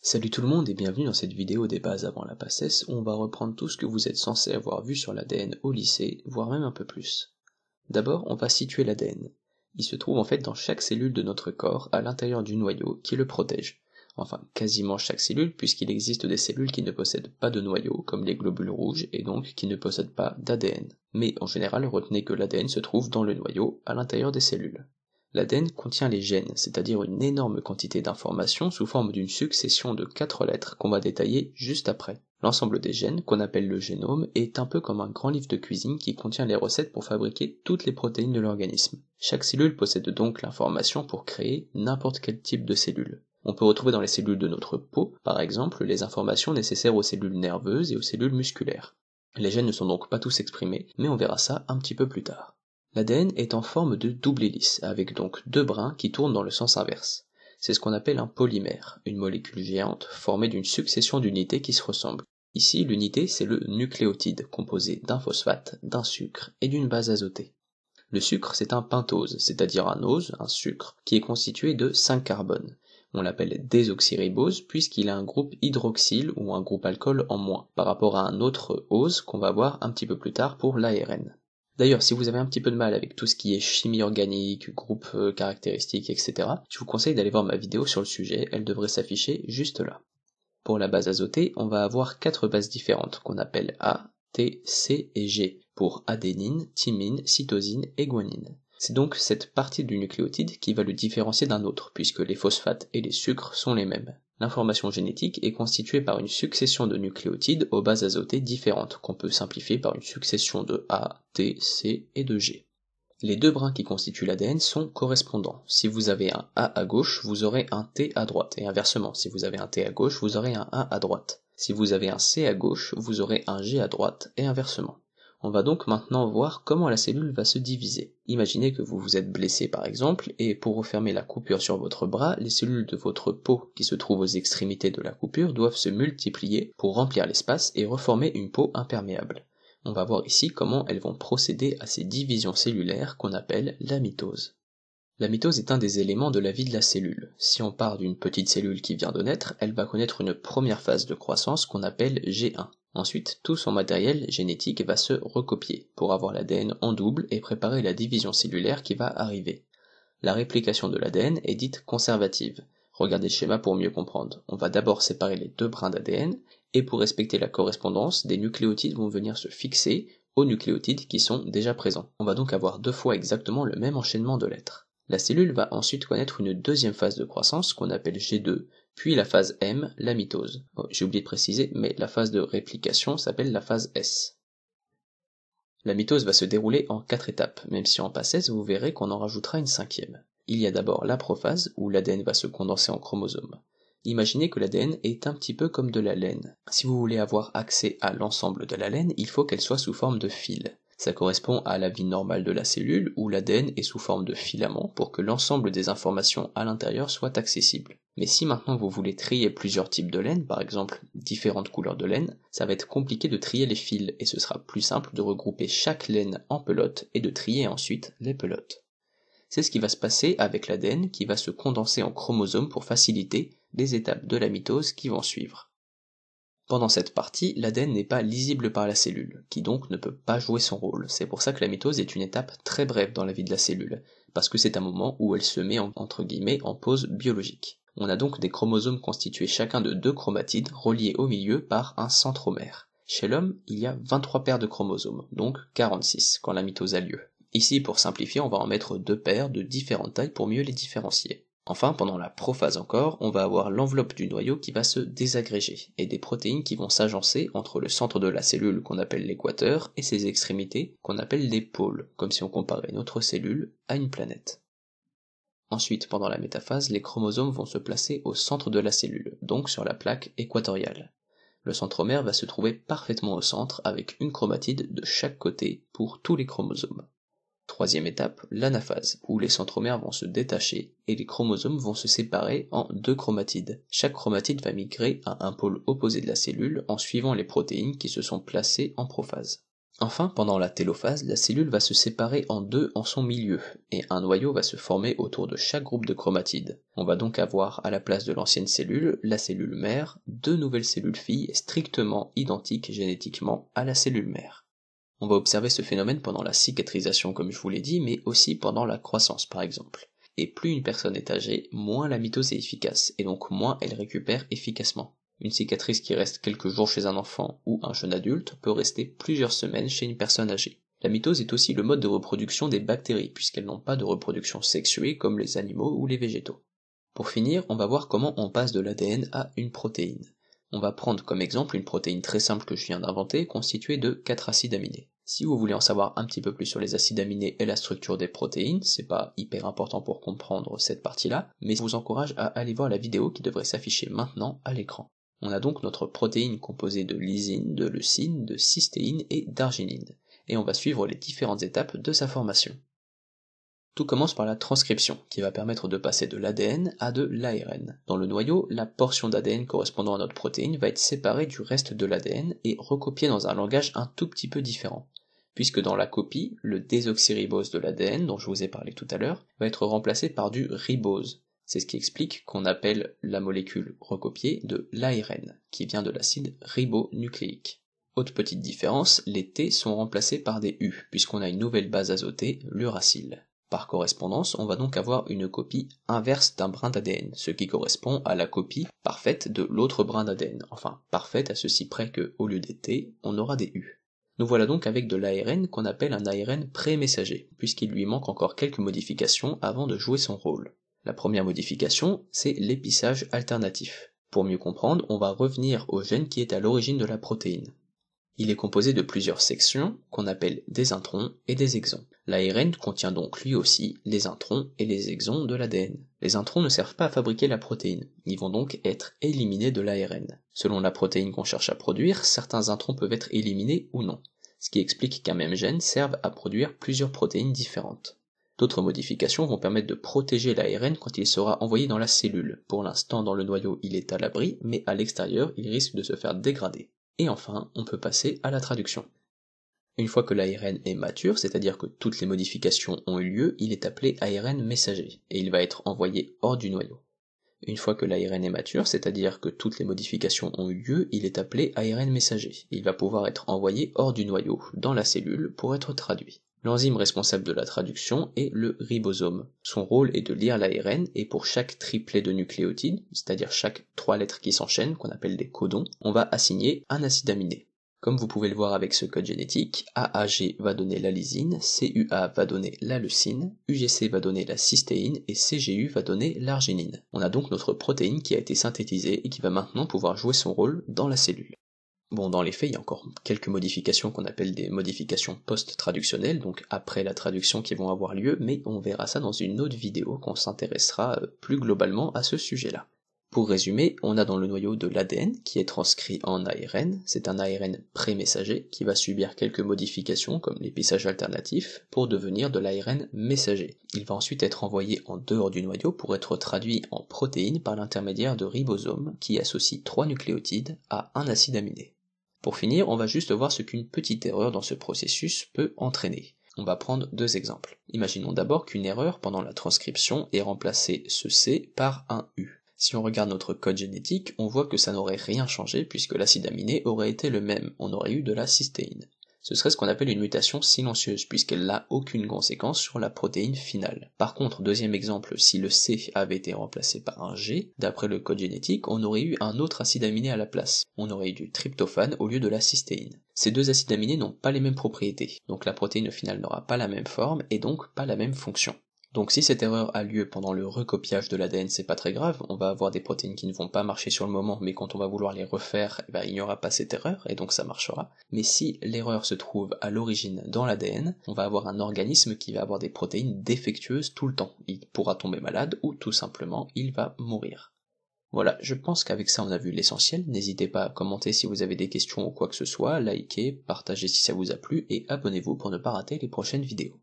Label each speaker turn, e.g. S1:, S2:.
S1: Salut tout le monde et bienvenue dans cette vidéo des bases avant la PACES où on va reprendre tout ce que vous êtes censé avoir vu sur l'ADN au lycée, voire même un peu plus. D'abord, on va situer l'ADN. Il se trouve en fait dans chaque cellule de notre corps à l'intérieur du noyau qui le protège. Enfin, quasiment chaque cellule puisqu'il existe des cellules qui ne possèdent pas de noyau, comme les globules rouges, et donc qui ne possèdent pas d'ADN. Mais en général, retenez que l'ADN se trouve dans le noyau, à l'intérieur des cellules. L'ADN contient les gènes, c'est-à-dire une énorme quantité d'informations sous forme d'une succession de 4 lettres qu'on va détailler juste après. L'ensemble des gènes, qu'on appelle le génome, est un peu comme un grand livre de cuisine qui contient les recettes pour fabriquer toutes les protéines de l'organisme. Chaque cellule possède donc l'information pour créer n'importe quel type de cellule. On peut retrouver dans les cellules de notre peau, par exemple, les informations nécessaires aux cellules nerveuses et aux cellules musculaires. Les gènes ne sont donc pas tous exprimés, mais on verra ça un petit peu plus tard. L'ADN est en forme de double hélice, avec donc deux brins qui tournent dans le sens inverse. C'est ce qu'on appelle un polymère, une molécule géante formée d'une succession d'unités qui se ressemblent. Ici, l'unité, c'est le nucléotide, composé d'un phosphate, d'un sucre et d'une base azotée. Le sucre, c'est un pentose, c'est-à-dire un ose, un sucre, qui est constitué de 5 carbones. On l'appelle désoxyribose puisqu'il a un groupe hydroxyle ou un groupe alcool en moins, par rapport à un autre ose qu'on va voir un petit peu plus tard pour l'ARN. D'ailleurs, si vous avez un petit peu de mal avec tout ce qui est chimie organique, groupe caractéristiques, etc., je vous conseille d'aller voir ma vidéo sur le sujet, elle devrait s'afficher juste là. Pour la base azotée, on va avoir 4 bases différentes qu'on appelle A, T, C et G, pour adénine, thymine, cytosine et guanine. C'est donc cette partie du nucléotide qui va le différencier d'un autre, puisque les phosphates et les sucres sont les mêmes. L'information génétique est constituée par une succession de nucléotides aux bases azotées différentes, qu'on peut simplifier par une succession de A, T, C et de G. Les deux brins qui constituent l'ADN sont correspondants. Si vous avez un A à gauche, vous aurez un T à droite, et inversement, si vous avez un T à gauche, vous aurez un A à droite. Si vous avez un C à gauche, vous aurez un G à droite, et inversement. On va donc maintenant voir comment la cellule va se diviser. Imaginez que vous vous êtes blessé par exemple, et pour refermer la coupure sur votre bras, les cellules de votre peau qui se trouvent aux extrémités de la coupure doivent se multiplier pour remplir l'espace et reformer une peau imperméable. On va voir ici comment elles vont procéder à ces divisions cellulaires qu'on appelle la mitose. La mitose est un des éléments de la vie de la cellule. Si on part d'une petite cellule qui vient de naître, elle va connaître une première phase de croissance qu'on appelle G1. Ensuite, tout son matériel génétique va se recopier pour avoir l'ADN en double et préparer la division cellulaire qui va arriver. La réplication de l'ADN est dite conservative. Regardez le schéma pour mieux comprendre. On va d'abord séparer les deux brins d'ADN, et pour respecter la correspondance, des nucléotides vont venir se fixer aux nucléotides qui sont déjà présents. On va donc avoir deux fois exactement le même enchaînement de lettres. La cellule va ensuite connaître une deuxième phase de croissance qu'on appelle G2, puis la phase M, la mitose. J'ai oublié de préciser, mais la phase de réplication s'appelle la phase S. La mitose va se dérouler en 4 étapes, même si en PACES vous verrez qu'on en rajoutera une cinquième. Il y a d'abord la prophase, où l'ADN va se condenser en chromosomes. Imaginez que l'ADN est un petit peu comme de la laine. Si vous voulez avoir accès à l'ensemble de la laine, il faut qu'elle soit sous forme de fil. Ça correspond à la vie normale de la cellule, où l'ADN est sous forme de filament pour que l'ensemble des informations à l'intérieur soit accessible. Mais si maintenant vous voulez trier plusieurs types de laine, par exemple différentes couleurs de laine, ça va être compliqué de trier les fils, et ce sera plus simple de regrouper chaque laine en pelotes et de trier ensuite les pelotes. C'est ce qui va se passer avec l'ADN qui va se condenser en chromosomes pour faciliter les étapes de la mitose qui vont suivre. Pendant cette partie, l'ADN n'est pas lisible par la cellule, qui donc ne peut pas jouer son rôle. C'est pour ça que la mitose est une étape très brève dans la vie de la cellule, parce que c'est un moment où elle se met entre guillemets en pause biologique. On a donc des chromosomes constitués chacun de 2 chromatides reliés au milieu par un centromère. Chez l'homme, il y a 23 paires de chromosomes, donc 46 quand la mitose a lieu. Ici, pour simplifier, on va en mettre 2 paires de différentes tailles pour mieux les différencier. Enfin, pendant la prophase encore, on va avoir l'enveloppe du noyau qui va se désagréger, et des protéines qui vont s'agencer entre le centre de la cellule qu'on appelle l'équateur et ses extrémités qu'on appelle les pôles, comme si on comparait notre cellule à une planète. Ensuite, pendant la métaphase, les chromosomes vont se placer au centre de la cellule, donc sur la plaque équatoriale. Le centromère va se trouver parfaitement au centre avec une chromatide de chaque côté pour tous les chromosomes. Troisième étape, l'anaphase, où les centromères vont se détacher et les chromosomes vont se séparer en 2 chromatides. Chaque chromatide va migrer à un pôle opposé de la cellule en suivant les protéines qui se sont placées en prophase. Enfin, pendant la télophase, la cellule va se séparer en deux en son milieu, et un noyau va se former autour de chaque groupe de chromatides. On va donc avoir à la place de l'ancienne cellule, la cellule mère, deux nouvelles cellules filles strictement identiques génétiquement à la cellule mère. On va observer ce phénomène pendant la cicatrisation comme je vous l'ai dit, mais aussi pendant la croissance par exemple. Et plus une personne est âgée, moins la mitose est efficace, et donc moins elle récupère efficacement. Une cicatrice qui reste quelques jours chez un enfant ou un jeune adulte peut rester plusieurs semaines chez une personne âgée. La mitose est aussi le mode de reproduction des bactéries, puisqu'elles n'ont pas de reproduction sexuée comme les animaux ou les végétaux. Pour finir, on va voir comment on passe de l'ADN à une protéine. On va prendre comme exemple une protéine très simple que je viens d'inventer, constituée de 4 acides aminés. Si vous voulez en savoir un petit peu plus sur les acides aminés et la structure des protéines, c'est pas hyper important pour comprendre cette partie-là, mais je vous encourage à aller voir la vidéo qui devrait s'afficher maintenant à l'écran. On a donc notre protéine composée de lysine, de leucine, de cystéine et d'arginine, et on va suivre les différentes étapes de sa formation. Tout commence par la transcription, qui va permettre de passer de l'ADN à de l'ARN. Dans le noyau, la portion d'ADN correspondant à notre protéine va être séparée du reste de l'ADN et recopiée dans un langage un tout petit peu différent, puisque dans la copie, le désoxyribose de l'ADN, dont je vous ai parlé tout à l'heure, va être remplacé par du ribose. C'est ce qui explique qu'on appelle la molécule recopiée de l'ARN, qui vient de l'acide ribonucléique. Autre petite différence, les T sont remplacés par des U, puisqu'on a une nouvelle base azotée, l'uracile. Par correspondance, on va donc avoir une copie inverse d'un brin d'ADN, ce qui correspond à la copie parfaite de l'autre brin d'ADN, enfin parfaite à ceci près que, au lieu des T, on aura des U. Nous voilà donc avec de l'ARN qu'on appelle un ARN pré-messager, puisqu'il lui manque encore quelques modifications avant de jouer son rôle. La première modification, c'est l'épissage alternatif. Pour mieux comprendre, on va revenir au gène qui est à l'origine de la protéine. Il est composé de plusieurs sections qu'on appelle des introns et des exons. L'ARN contient donc lui aussi les introns et les exons de l'ADN. Les introns ne servent pas à fabriquer la protéine, ils vont donc être éliminés de l'ARN. Selon la protéine qu'on cherche à produire, certains introns peuvent être éliminés ou non, ce qui explique qu'un même gène serve à produire plusieurs protéines différentes. D'autres modifications vont permettre de protéger l'ARN quand il sera envoyé dans la cellule. Pour l'instant, dans le noyau, il est à l'abri, mais à l'extérieur, il risque de se faire dégrader. Et enfin, on peut passer à la traduction. Une fois que l'ARN est mature, c'est-à-dire que toutes les modifications ont eu lieu, il est appelé ARN messager, et il va être envoyé hors du noyau. Une fois que l'ARN est mature, c'est-à-dire que toutes les modifications ont eu lieu, il est appelé ARN messager. Il va pouvoir être envoyé hors du noyau, dans la cellule, pour être traduit. L'enzyme responsable de la traduction est le ribosome. Son rôle est de lire l'ARN et pour chaque triplet de nucléotides, c'est-à-dire chaque 3 lettres qui s'enchaînent, qu'on appelle des codons, on va assigner un acide aminé. Comme vous pouvez le voir avec ce code génétique, AAG va donner la lysine, CUA va donner la leucine, UGC va donner la cystéine et CGU va donner l'arginine. On a donc notre protéine qui a été synthétisée et qui va maintenant pouvoir jouer son rôle dans la cellule. Bon, dans les faits, il y a encore quelques modifications qu'on appelle des modifications post-traductionnelles, donc après la traduction qui vont avoir lieu, mais on verra ça dans une autre vidéo qu'on s'intéressera plus globalement à ce sujet-là. Pour résumer, on a dans le noyau de l'ADN qui est transcrit en ARN, c'est un ARN pré-messager qui va subir quelques modifications comme l'épissage alternatif pour devenir de l'ARN messager. Il va ensuite être envoyé en dehors du noyau pour être traduit en protéines par l'intermédiaire de ribosomes qui associent 3 nucléotides à un acide aminé. Pour finir, on va juste voir ce qu'une petite erreur dans ce processus peut entraîner. On va prendre 2 exemples. Imaginons d'abord qu'une erreur pendant la transcription ait remplacé ce C par un U. Si on regarde notre code génétique, on voit que ça n'aurait rien changé puisque l'acide aminé aurait été le même, on aurait eu de la cystéine. Ce serait ce qu'on appelle une mutation silencieuse puisqu'elle n'a aucune conséquence sur la protéine finale. Par contre, deuxième exemple, si le C avait été remplacé par un G, d'après le code génétique, on aurait eu un autre acide aminé à la place. On aurait eu du tryptophane au lieu de la cystéine. Ces 2 acides aminés n'ont pas les mêmes propriétés, donc la protéine finale n'aura pas la même forme et donc pas la même fonction. Donc si cette erreur a lieu pendant le recopiage de l'ADN, c'est pas très grave, on va avoir des protéines qui ne vont pas marcher sur le moment, mais quand on va vouloir les refaire, il n'y aura pas cette erreur, et donc ça marchera. Mais si l'erreur se trouve à l'origine dans l'ADN, on va avoir un organisme qui va avoir des protéines défectueuses tout le temps. Il pourra tomber malade, ou tout simplement, il va mourir. Voilà, je pense qu'avec ça on a vu l'essentiel, n'hésitez pas à commenter si vous avez des questions ou quoi que ce soit, likez, partagez si ça vous a plu, et abonnez-vous pour ne pas rater les prochaines vidéos.